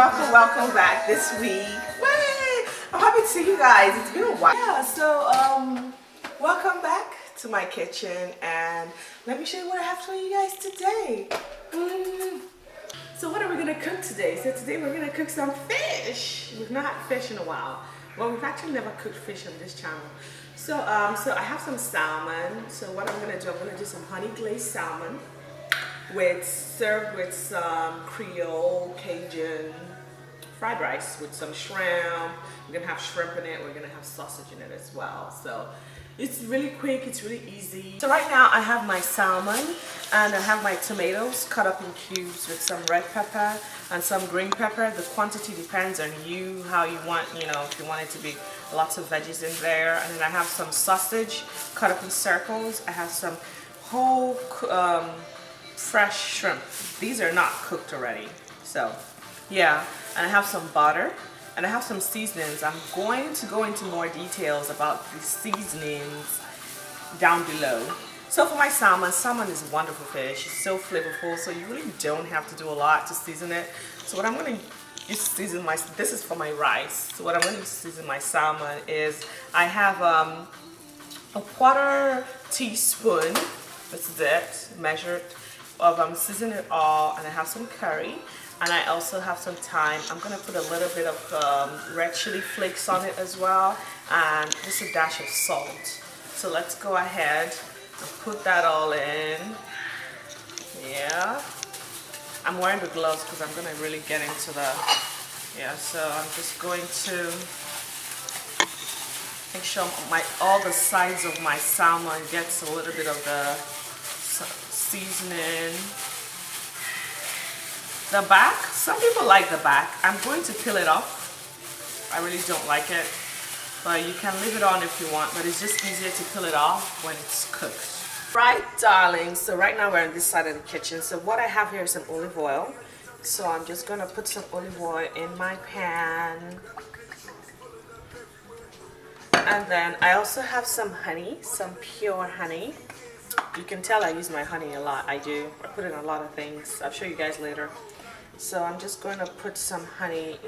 welcome back this week. Way! I'm happy to see you guys. It's been a while. Yeah, so welcome back to my kitchen, and let me show you what I have for you guys today. So what are we gonna cook today? So today we're gonna cook some fish. We've not had fish in a while. Well, we've actually never cooked fish on this channel. So so I have some salmon. So what I'm gonna do some honey glazed salmon served with some Creole Cajun fried rice with some shrimp. We're gonna have shrimp in it. We're gonna have sausage in it as well. So it's really quick, it's really easy. So right now I have my salmon and I have my tomatoes cut up in cubes with some red pepper and some green pepper. The quantity depends on you, how you want, if you want it to be lots of veggies in there. And then I have some sausage cut up in circles. I have some whole fresh shrimp. These are not cooked already. So yeah, and I have some butter. And I have some seasonings. I'm going to go into more details about the seasonings down below. So for my salmon is a wonderful fish. It's so flavorful, so you really don't have to do a lot to season it. So what I'm going to use to season this is for my rice. So what I'm going to use to season my salmon is I have a 1/4 teaspoon, this is it, measured, of seasoning all, and I have some curry. And I also have some thyme. I'm going to put a little bit of red chili flakes on it as well. And just a dash of salt. So let's go ahead and put that all in. Yeah. I'm wearing the gloves because I'm going to really get into the... Yeah, so I'm just going to make sure all the sides of my salmon gets a little bit of the seasoning. The back, some people like the back. I'm going to peel it off. I really don't like it, but you can leave it on if you want, but it's just easier to peel it off when it's cooked. Right, darling, so right now we're on this side of the kitchen. So what I have here is some olive oil. So I'm just gonna put some olive oil in my pan. And then I also have some honey, some pure honey. You can tell I use my honey a lot. I do. I put in a lot of things. I'll show you guys later. So I'm just going to put some honey,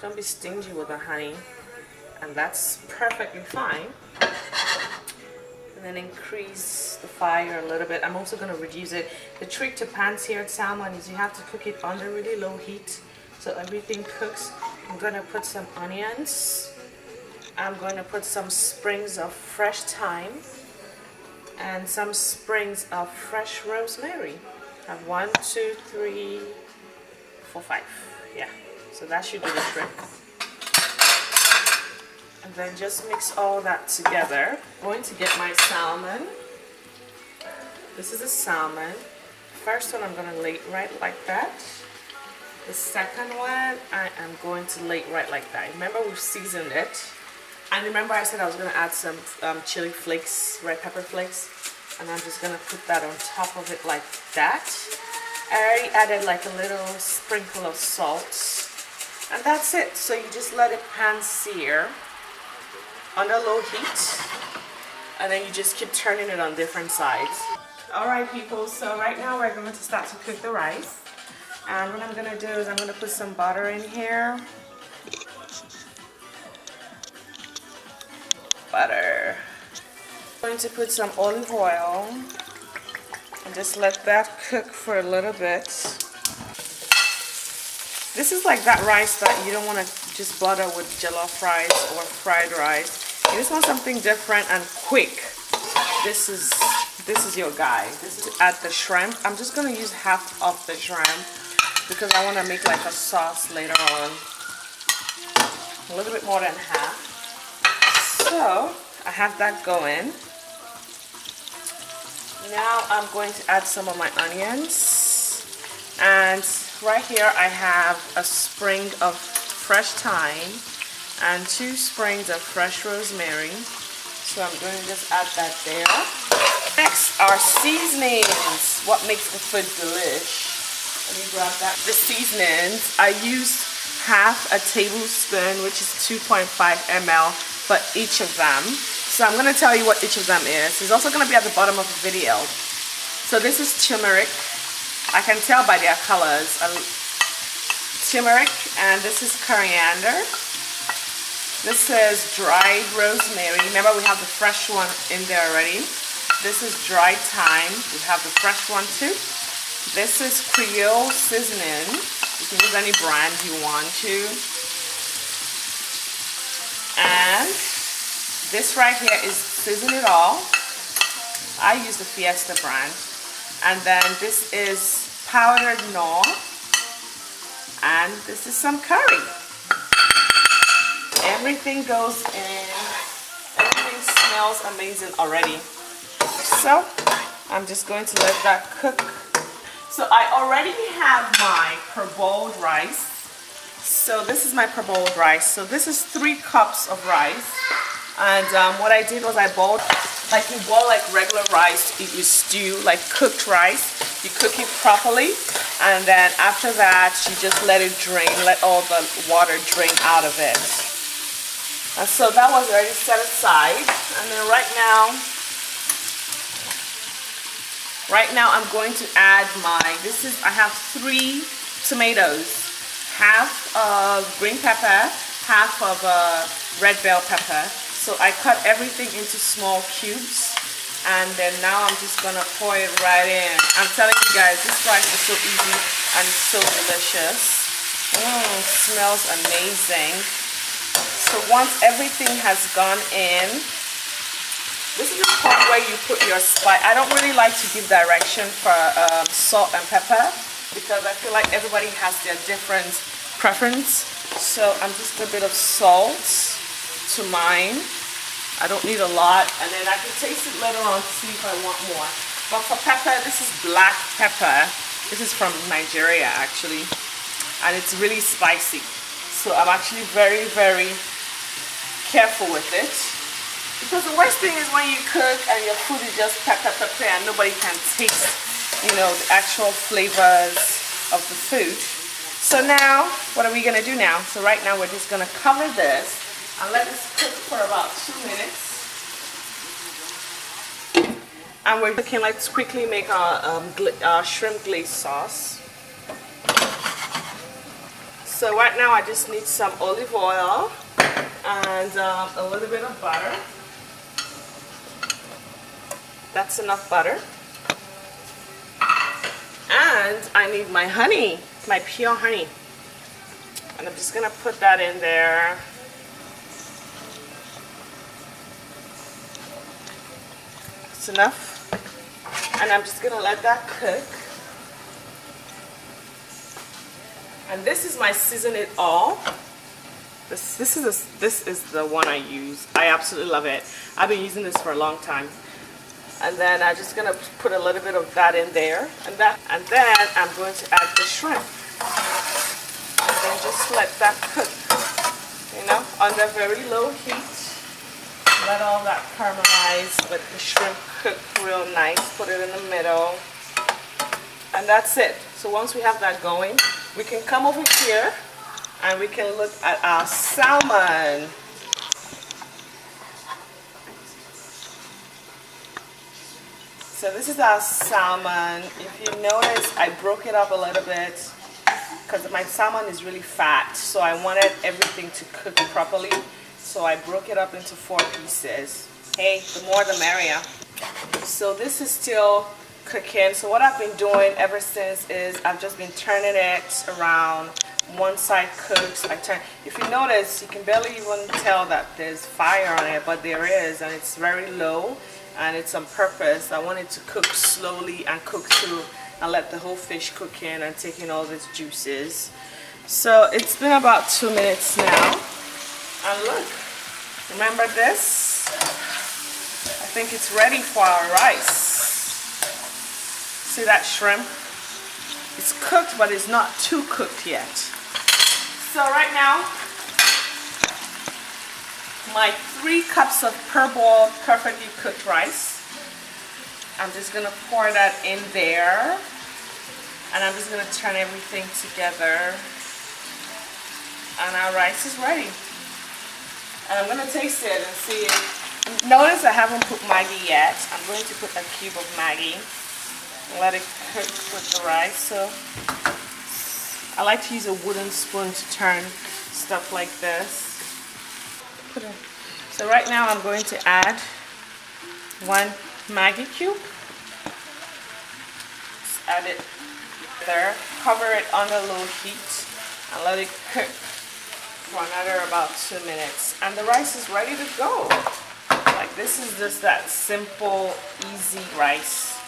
don't be stingy with the honey, and that's perfectly fine. And then increase the fire a little bit. I'm also going to reduce it. The trick to pan-seared salmon is you have to cook it under really low heat so everything cooks. I'm going to put some onions. I'm going to put some sprigs of fresh thyme and some sprigs of fresh rosemary. I have 1, 2, 3, 4, 5. Yeah, so that should do the trick. And then just mix all that together. I'm going to get my salmon. This is a salmon. First one I'm going to lay it right like that. The second one I am going to lay it right like that. Remember, we've seasoned it. And remember I said I was going to add some chili flakes, red pepper flakes. And I'm just going to put that on top of it like that. I already added like a little sprinkle of salt. And that's it. So you just let it pan-sear under low heat. And then you just keep turning it on different sides. Alright people, so right now we're going to start to cook the rice. And what I'm going to do is I'm going to put some butter in here. Butter. I'm going to put some olive oil and just let that cook for a little bit. This is like that rice that you don't want to just butter with jollof rice or fried rice. You just want something different and quick. This is your guy. This is to add the shrimp. I'm just going to use half of the shrimp because I want to make like a sauce later on. A little bit more than half. So I have that going. Now I'm going to add some of my onions, and right here I have a sprig of fresh thyme and 2 sprigs of fresh rosemary. So I'm going to just add that there. Next are seasonings. What makes the food delish? Let me grab that. The seasonings, I used half a tablespoon, which is 2.5 ml for each of them. So I'm going to tell you what each of them is. It's also going to be at the bottom of the video. So this is turmeric. I can tell by their colors. turmeric, and this is coriander. This is dried rosemary. Remember, we have the fresh one in there already. This is dried thyme. We have the fresh one too. This is Creole seasoning. You can use any brand you want to. And this right here is Season It All. I use the Fiesta brand. And then this is powdered Knorr. And this is some curry. Everything goes in. Everything smells amazing already. So I'm just going to let that cook. So I already have my parboiled rice. So this is my parboiled rice. So this is 3 cups of rice. And what I did was I boiled, like you boil like regular rice, you stew, like cooked rice. You cook it properly. And then after that, you just let it drain, let all the water drain out of it. And so that was already set aside. And then right now I'm going to add I have 3 tomatoes, half of green pepper, half of red bell pepper. So I cut everything into small cubes, and then now I'm just gonna pour it right in. I'm telling you guys, this rice is so easy and it's so delicious. Smells amazing. So once everything has gone in, this is the part where you put your spice. I don't really like to give direction for salt and pepper because I feel like everybody has their different preference. So I'm just a bit of salt to mine. I don't need a lot, and then I can taste it later on to see if I want more. But for pepper, this is black pepper. This is from Nigeria actually, and it's really spicy. So I'm actually very, very careful with it. Because the worst thing is when you cook and your food is just pepper and nobody can taste, you know, the actual flavors of the food. So now, what are we gonna do now? So right now we're just gonna cover this and let this cook for about 2 minutes. And we're looking, let's quickly make our shrimp glaze sauce. So right now I just need some olive oil and a little bit of butter. That's enough butter. And I need my honey, my pure honey. And I'm just gonna put that in there. That's enough. And I'm just gonna let that cook. And this is my Season It All. This is the one I use. I absolutely love it. I've been using this for a long time. And then I'm just gonna put a little bit of that in there, and then I'm going to add the shrimp, and then just let that cook, you know, under very low heat. Let all that caramelize, let the shrimp cook real nice. Put it in the middle, and that's it. So once we have that going, we can come over here and we can look at our salmon. So this is our salmon. If you notice, I broke it up a little bit because my salmon is really fat. So I wanted everything to cook properly. So I broke it up into 4 pieces. Hey, the more the merrier. So this is still cooking. So what I've been doing ever since is I've just been turning it around. One side cooks, I turn. If you notice, you can barely even tell that there's fire on it, but there is, and it's very low. And it's on purpose. I want it to cook slowly and cook through and let the whole fish cook in and take in all these juices. So it's been about 2 minutes now. And look, remember this? I think it's ready for our rice. See that shrimp? It's cooked, but it's not too cooked yet. So right now, my 3 cups of parboiled, perfectly cooked rice. I'm just gonna pour that in there, and I'm just gonna turn everything together, and our rice is ready. And I'm gonna taste it and see it. Notice I haven't put Maggi yet. I'm going to put a cube of Maggi and let it cook with the rice. So I like to use a wooden spoon to turn stuff like this. So right now I'm going to add 1 Maggi cube. Just add it there. Cover it on a low heat and let it cook for another about 2 minutes. And the rice is ready to go. Like, this is just that simple, easy rice.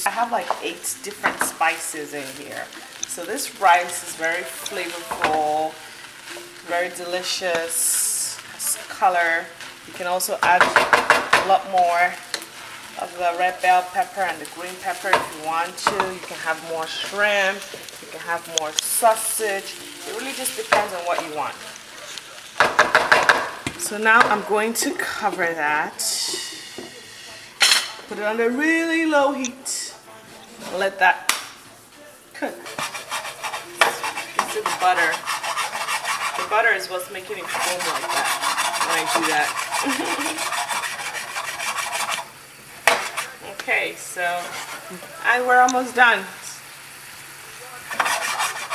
I have like 8 different spices in here. So this rice is very flavorful, very delicious, has color. You can also add a lot more of the red bell pepper and the green pepper if you want to. You can have more shrimp, you can have more sausage. It really just depends on what you want. So now I'm going to cover that. Put it on a really low heat. Let that cook. This is butter. The butter is what's making it foam like that when I do that. Okay, so, and we're almost done.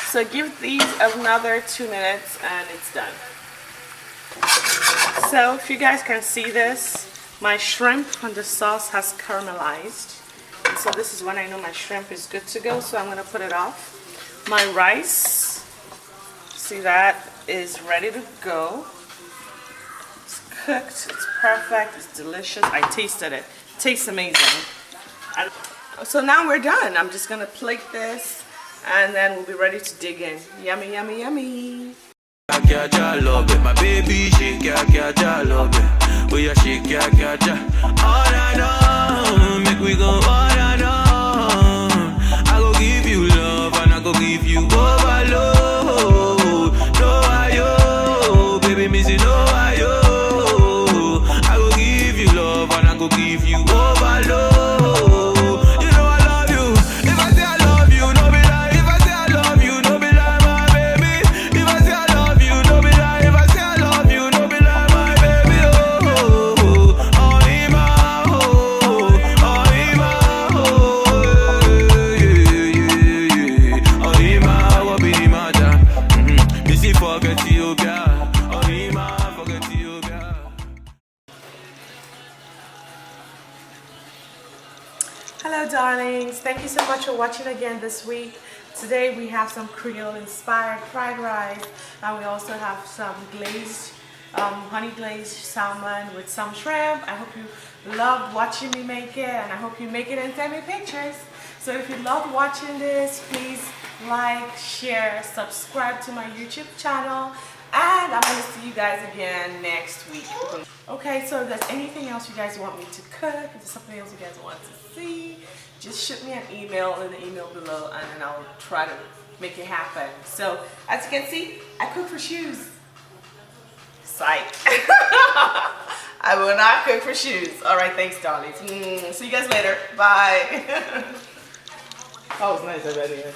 So give these another 2 minutes and it's done. So if you guys can see this, my shrimp on the sauce has caramelized. And so this is when I know my shrimp is good to go, so I'm going to put it off. My rice, see that, is ready to go. It's cooked, it's perfect, it's delicious. I tasted it. It tastes amazing. And so now we're done. I'm just going to plate this and then we'll be ready to dig in. Yummy, yummy, yummy. My baby shake love it. Oh yeah, shake all I know, make we go all I know. I go give you love and I go give you overload. No I baby missy no I go give you love and I go give you overload. You know I love you. If I say I love you, no be lie. If I say I love you, no be lie, my baby. If I say I love you, no be lie. If I say I love you, no be lie, my baby. Hello darlings, thank you so much for watching again this week. Today we have some Creole inspired fried rice and we also have some glazed, honey glazed salmon with some shrimp. I hope you loved watching me make it and I hope you make it and send me pictures. So if you loved watching this, please like, share, subscribe to my YouTube channel. And I'm going to see you guys again next week. Okay, so if there's anything else you guys want me to cook, if there's something else you guys want to see, just shoot me an email in the email below and then I'll try to make it happen. So, as you can see, I cook for shoes. Psych. I will not cook for shoes. Alright, thanks darlings. See you guys later. Bye. That was nice, I bet.